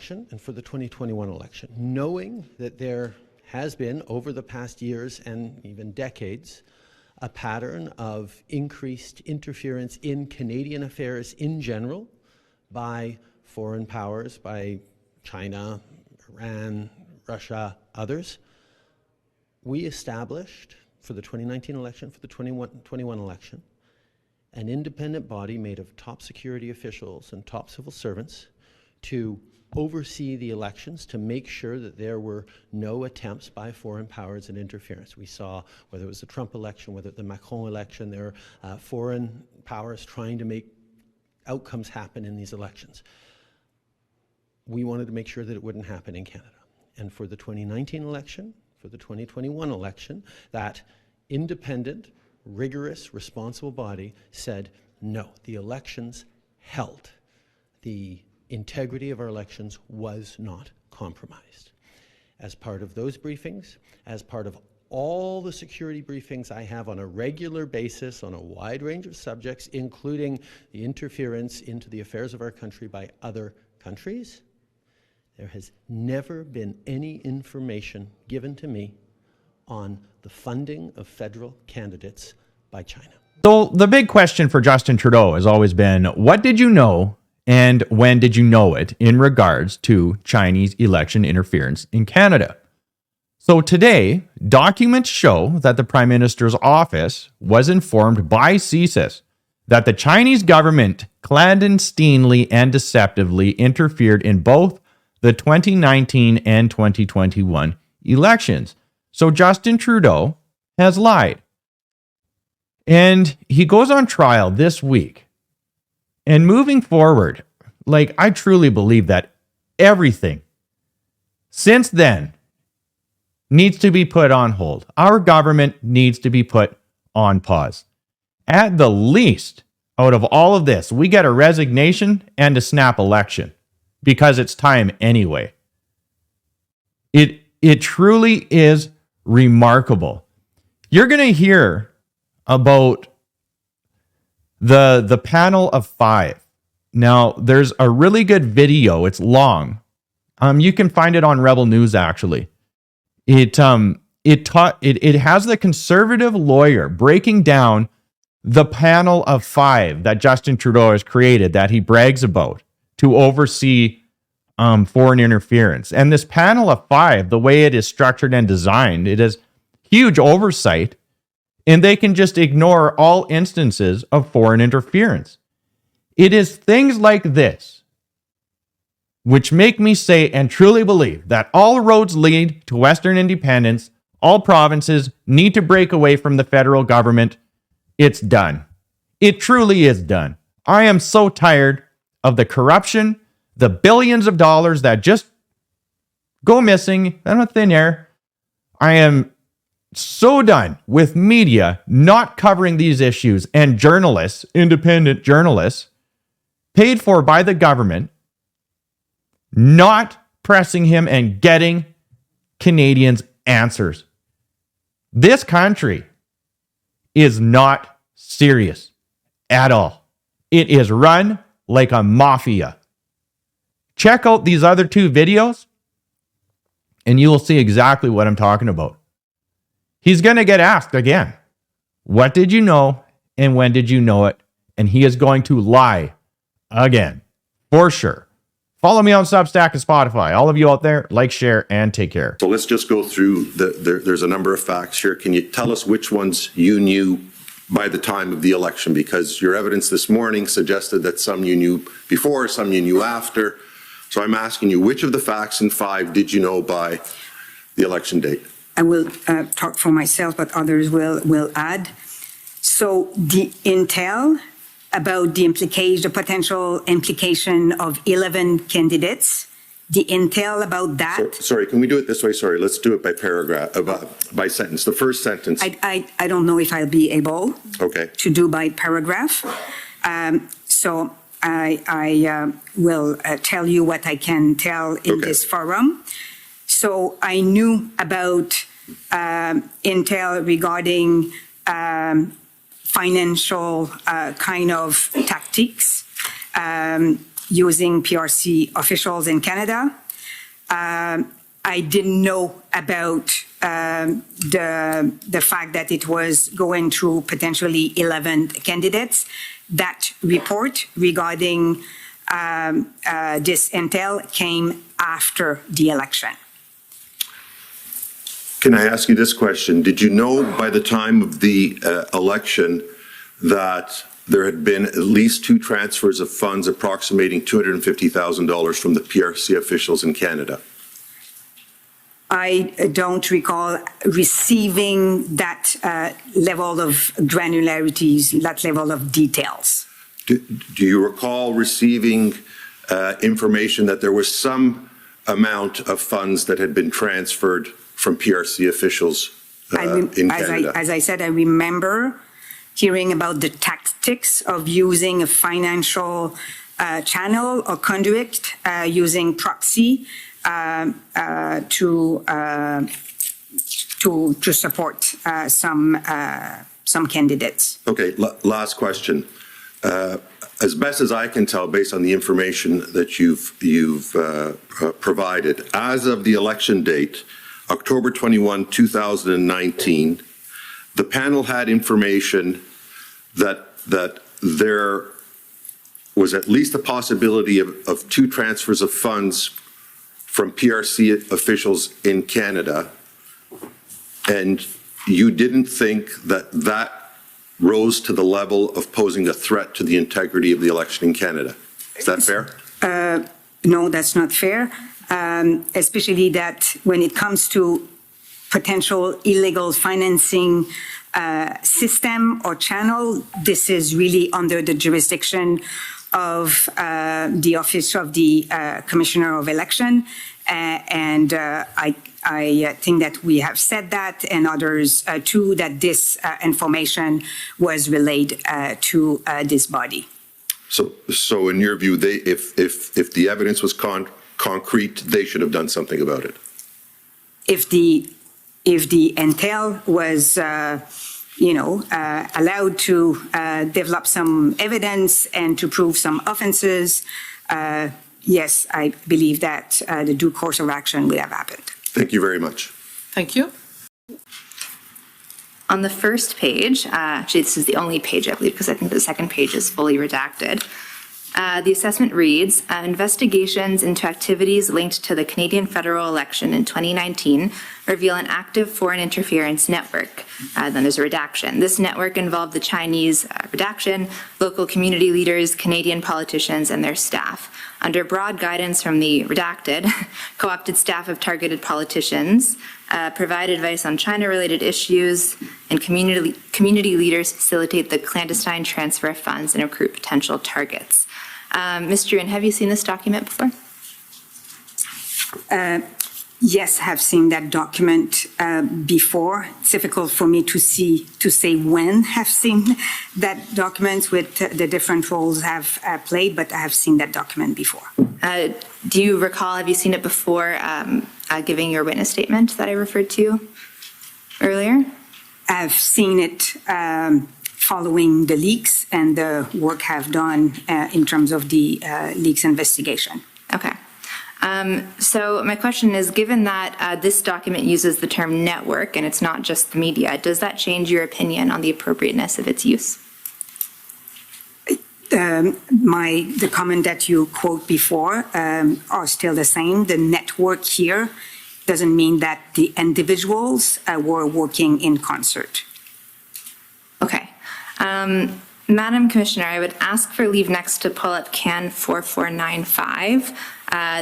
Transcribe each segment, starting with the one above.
election and for the 2021 election, knowing that there has been, over the past years and even decades, a pattern of increased interference in Canadian affairs in general by foreign powers, by China, Iran, Russia, others. We established, for the 2019 election, for the 2021 election, an independent body made of top security officials and top civil servants to oversee the elections, to make sure that there were no attempts by foreign powers at interference. We saw, whether it was the Trump election, whether the Macron election, there were foreign powers trying to make outcomes happen in these elections. We wanted to make sure that it wouldn't happen in Canada. And for the 2019 election, for the 2021 election, that independent, rigorous, responsible body said, no, the elections held. The integrity of our elections was not compromised. As part of those briefings, as part of all the security briefings I have on a regular basis on a wide range of subjects, including the interference into the affairs of our country by other countries, there has never been any information given to me on the funding of federal candidates by China. So the big question for Justin Trudeau has always been, what did you know and when did you know it in regards to Chinese election interference in Canada? So today, documents show that the Prime Minister's office was informed by CSIS that the Chinese government clandestinely and deceptively interfered in both the 2019 and 2021 elections. So Justin Trudeau has lied. And he goes on trial this week. And moving forward, I truly believe that everything since then needs to be put on hold. Our government needs to be put on pause. At the least, out of all of this, we get a resignation and a snap election because it's time anyway. It truly is remarkable. You're going to hear about the panel of 5. Now, there's a really good video. It's long. You can find it on Rebel News, actually. It has the conservative lawyer breaking down the panel of 5 that Justin Trudeau has created, that he brags about, to oversee foreign interference. And this panel of 5, the way it is structured and designed, it has huge oversight, and they can just ignore all instances of foreign interference. It is things like this which make me say and truly believe that all roads lead to Western independence. All provinces need to break away from the federal government. It's done. It truly is done. I am so tired of the corruption, the billions of dollars that just go missing out of thin air. I am so done with media not covering these issues and journalists, independent journalists, paid for by the government, not pressing him and getting Canadians answers. This country is not serious at all. It is run like a mafia. Check out these other 2 videos and you will see exactly what I'm talking about. He's going to get asked again, what did you know and when did you know it? And he is going to lie again, for sure. Follow me on Substack and Spotify. All of you out there, like, share, and take care. So let's just go through, there's a number of facts here. Can you tell us which ones you knew by the time of the election? Because your evidence this morning suggested that some you knew before, some you knew after. So I'm asking you, which of the facts in 5 did you know by the election date? I will talk for myself, but others will add. So the intel about the potential implication of 11 candidates, the intel about that. Sorry, can we do it this way? Sorry, let's do it by paragraph, by sentence. The first sentence. I don't know if I'll be able to do by paragraph. So I will tell you what I can tell in this forum. So I knew about intel regarding financial kind of tactics using PRC officials in Canada. I didn't know about the fact that it was going through potentially 11 candidates. That report regarding this intel came after the election. Can I ask you this question? Did you know by the time of the election that there had been at least 2 transfers of funds approximating $250,000 from the PRC officials in Canada? I don't recall receiving that level of granularities, that level of details. Do you recall receiving information that there was some amount of funds that had been transferred from PRC officials in Canada? As I said, I remember hearing about the tactics of using a financial channel or conduit using proxy to support some candidates. Okay, last question. As best as I can tell, based on the information that you've provided, as of the election date, October 21, 2019, the panel had information that there was at least a possibility of 2 transfers of funds from PRC officials in Canada, and you didn't think that that rose to the level of posing a threat to the integrity of the election in Canada. Is that fair? No, that's not fair, especially that when it comes to potential illegal financing system or channel, this is really under the jurisdiction of the Office of the Commissioner of Election. And I think that we have said that, and others too, that this information was relayed to this body. So in your view, if the evidence was concrete, they should have done something about it? If the intel was allowed to develop some evidence and to prove some offenses, yes, I believe that the due course of action would have happened. Thank you very much. Thank you. On the first page, actually this is the only page I believe because I think the second page is fully redacted. The assessment reads, investigations into activities linked to the Canadian federal election in 2019 reveal an active foreign interference network. Then there's a redaction. This network involved the Chinese redaction, local community leaders, Canadian politicians, and their staff. Under broad guidance from the redacted, co-opted staff of targeted politicians, provide advice on China-related issues, and community leaders facilitate the clandestine transfer of funds and recruit potential targets. Ms. Druin, have you seen this document before? Yes, have seen that document before. It's difficult for me to say when have seen that document with the different roles have played, but I have seen that document before. Do you recall, have you seen it before giving your witness statement that I referred to earlier? I've seen it following the leaks and the work have done in terms of the leaks investigation. Okay. So my question is, given that this document uses the term network and it's not just the media, does that change your opinion on the appropriateness of its use? The comment that you quote before are still the same. The network here doesn't mean that the individuals were working in concert. Okay. Madam Commissioner, I would ask for leave next to pull up CAN 4495.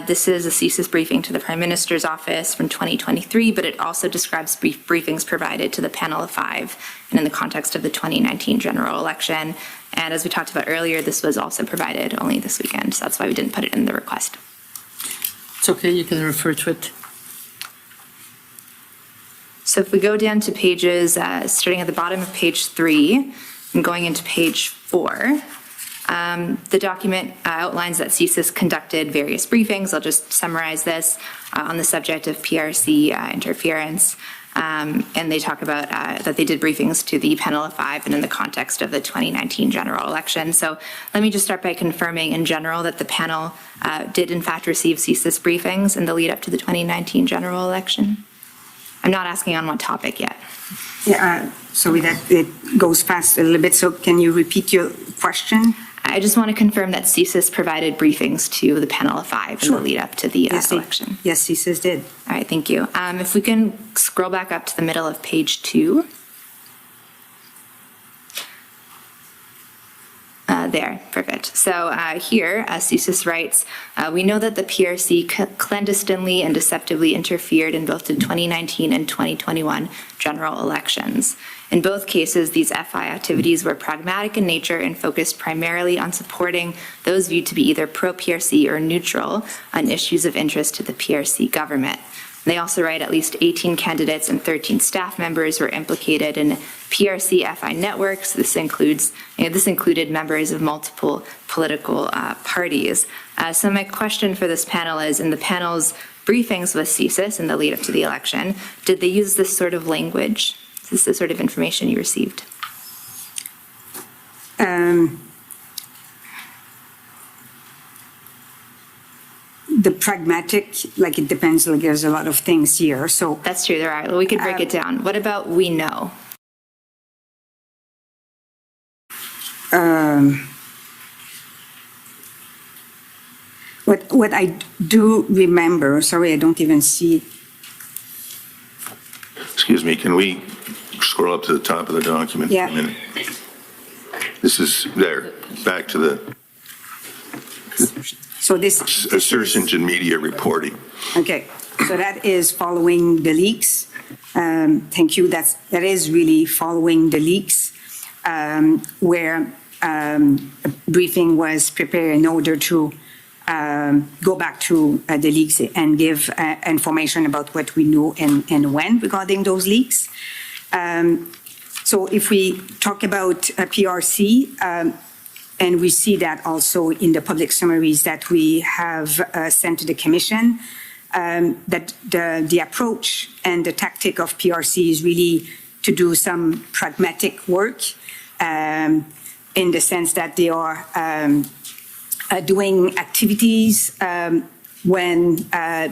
This is a CSIS briefing to the Prime Minister's office from 2023, but it also describes briefings provided to the panel of 5 and in the context of the 2019 general election. And as we talked about earlier, this was also provided only this weekend, so that's why we didn't put it in the request. It's okay, you can refer to it. So if we go down to pages, starting at the bottom of page 3 and going into page 4, the document outlines that CSIS conducted various briefings. I'll just summarize this on the subject of PRC interference. And they talk about that they did briefings to the panel of 5 and in the context of the 2019 general election. So let me just start by confirming in general that the panel did in fact receive CSIS briefings in the lead up to the 2019 general election. I'm not asking on what topic yet. Yeah, sorry that it goes fast a little bit, so can you repeat your question? I just want to confirm that CSIS provided briefings to the panel of 5 in the lead up to the election. Yes, CSIS did. All right, thank you. If we can scroll back up to the middle of page 2. There, perfect. So here, CSIS writes, we know that the PRC clandestinely and deceptively interfered in both the 2019 and 2021 general elections. In both cases, these FI activities were pragmatic in nature and focused primarily on supporting those viewed to be either pro-PRC or neutral on issues of interest to the PRC government. They also write at least 18 candidates and 13 staff members were implicated in PRC FI networks. This included members of multiple political parties. So my question for this panel is, in the panel's briefings with CSIS in the lead up to the election, did they use this sort of language? Is this the sort of information you received? The pragmatic, like it depends, like there's a lot of things here, so. That's true, there are. Well, we could break it down. What about we know? What I do remember, sorry, I don't even see. Excuse me, can we scroll up to the top of the document for Yeah. a minute? This is there, back to the So this. assertions in media reporting. Okay, so that is following the leaks. Thank you. That is really following the leaks, where a briefing was prepared in order to go back to the leaks and give information about what we knew and when regarding those leaks. So if we talk about PRC, and we see that also in the public summaries that we have sent to the Commission, that the approach and the tactic of PRC is really to do some pragmatic work in the sense that they are doing activities when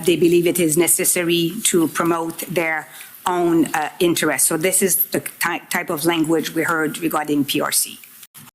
they believe it is necessary to promote their own interests. So this is the type of language we heard regarding PRC.